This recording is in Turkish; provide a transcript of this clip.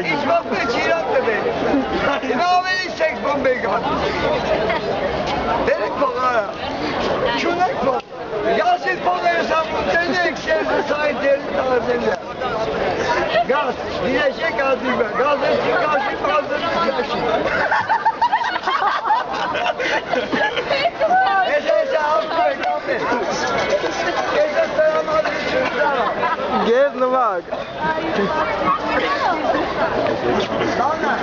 Hiç bakma çiğnatma beni. Ne haberi seks bombayı kapat. Delik bak ha. Şunak bak. Yasin bombayı sen bu seni ekşerse sahip delik tazeli. Gaz. Bileşe gaz değil be. Gaz etsin karşı gazını yaşın. Esese altmayın abi. Esese selamlar çocuklara. Gez ne bak. Lan lan.